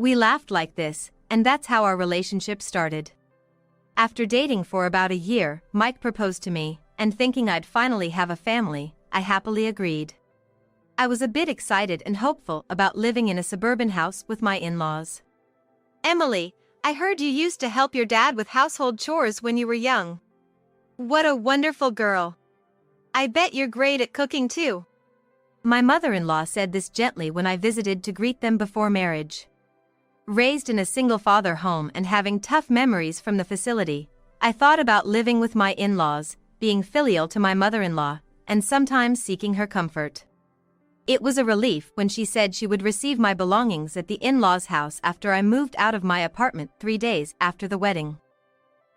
We laughed like this, and that's how our relationship started. After dating for about a year, Mike proposed to me, and thinking I'd finally have a family, I happily agreed. I was a bit excited and hopeful about living in a suburban house with my in-laws. Emily, I heard you used to help your dad with household chores when you were young. What a wonderful girl. I bet you're great at cooking too. My mother-in-law said this gently when I visited to greet them before marriage. Raised in a single-father home and having tough memories from the facility, I thought about living with my in-laws, being filial to my mother-in-law, and sometimes seeking her comfort. It was a relief when she said she would receive my belongings at the in-laws' house after I moved out of my apartment 3 days after the wedding.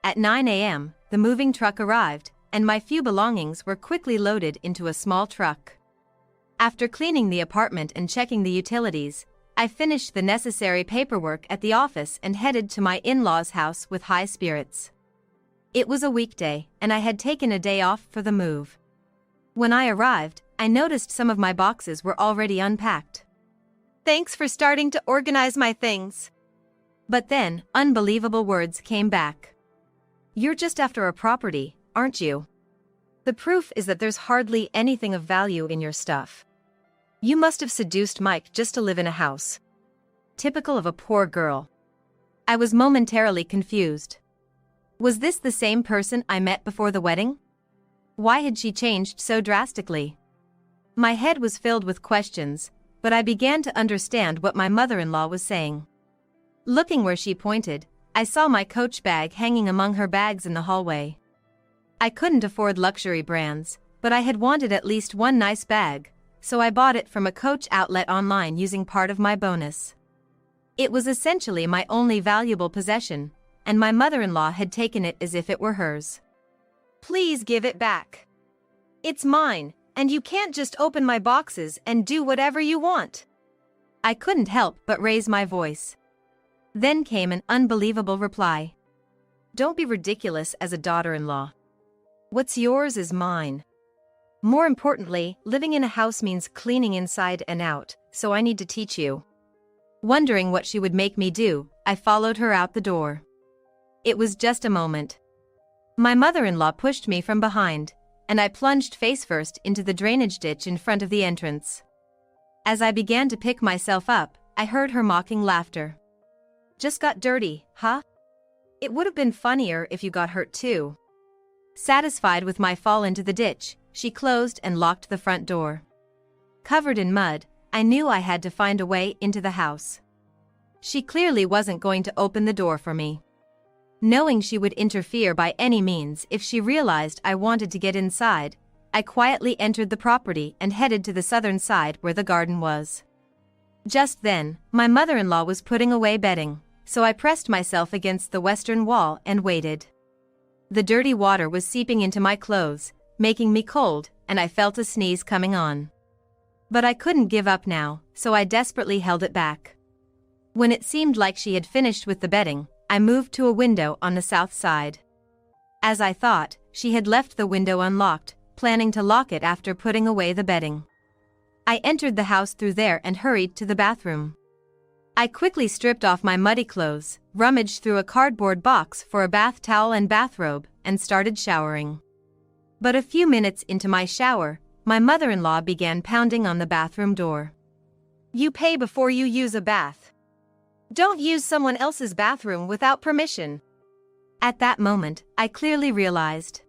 At 9 a.m., the moving truck arrived, and my few belongings were quickly loaded into a small truck. After cleaning the apartment and checking the utilities, I finished the necessary paperwork at the office and headed to my in-laws' house with high spirits. It was a weekday, and I had taken a day off for the move. When I arrived, I noticed some of my boxes were already unpacked. Thanks for starting to organize my things. But then, unbelievable words came back. You're just after a property, aren't you? The proof is that there's hardly anything of value in your stuff. You must have seduced Mike just to live in a house. Typical of a poor girl. I was momentarily confused. Was this the same person I met before the wedding? Why had she changed so drastically? My head was filled with questions, but I began to understand what my mother-in-law was saying. Looking where she pointed, I saw my Coach bag hanging among her bags in the hallway. I couldn't afford luxury brands, but I had wanted at least one nice bag, so I bought it from a Coach outlet online using part of my bonus. It was essentially my only valuable possession, and my mother-in-law had taken it as if it were hers. Please give it back. It's mine, and you can't just open my boxes and do whatever you want. I couldn't help but raise my voice. Then came an unbelievable reply. Don't be ridiculous as a daughter-in-law. What's yours is mine. More importantly, living in a house means cleaning inside and out, so I need to teach you. Wondering what she would make me do, I followed her out the door. It was just a moment. My mother-in-law pushed me from behind, and I plunged face first into the drainage ditch in front of the entrance. As I began to pick myself up, I heard her mocking laughter. Just got dirty, huh? It would have been funnier if you got hurt too. Satisfied with my fall into the ditch, she closed and locked the front door. Covered in mud, I knew I had to find a way into the house. She clearly wasn't going to open the door for me. Knowing she would interfere by any means if she realized I wanted to get inside, I quietly entered the property and headed to the southern side where the garden was. Just then, my mother-in-law was putting away bedding, so I pressed myself against the western wall and waited. The dirty water was seeping into my clothes, making me cold, and I felt a sneeze coming on. But I couldn't give up now, so I desperately held it back. When it seemed like she had finished with the bedding, I moved to a window on the south side. As I thought, she had left the window unlocked, planning to lock it after putting away the bedding. I entered the house through there and hurried to the bathroom. I quickly stripped off my muddy clothes, rummaged through a cardboard box for a bath towel and bathrobe, and started showering. But a few minutes into my shower, my mother-in-law began pounding on the bathroom door. You pay before you use a bath. Don't use someone else's bathroom without permission. At that moment, I clearly realized.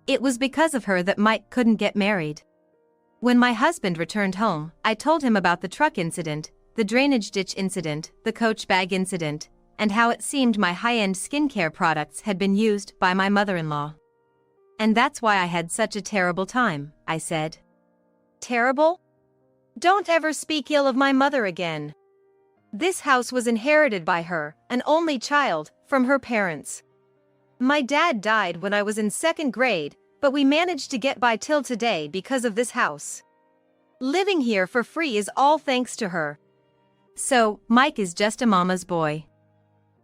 It was because of her that Mike couldn't get married. When my husband returned home, I told him about the truck incident, the drainage ditch incident, the Coach bag incident, and how it seemed my high-end skincare products had been used by my mother-in-law. And that's why I had such a terrible time, I said. Terrible? Don't ever speak ill of my mother again. This house was inherited by her, an only child, from her parents. My dad died when I was in 2nd grade, but we managed to get by till today because of this house. Living here for free is all thanks to her. So, Mike is just a mama's boy.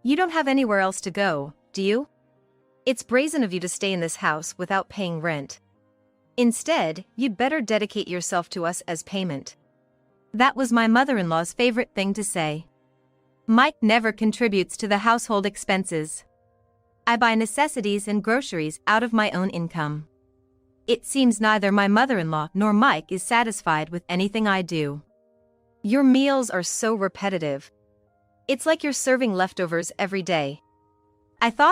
You don't have anywhere else to go, do you? It's brazen of you to stay in this house without paying rent. Instead, you'd better dedicate yourself to us as payment. That was my mother-in-law's favorite thing to say. Mike never contributes to the household expenses. I buy necessities and groceries out of my own income. It seems neither my mother-in-law nor Mike is satisfied with anything I do. Your meals are so repetitive. It's like you're serving leftovers every day. I thought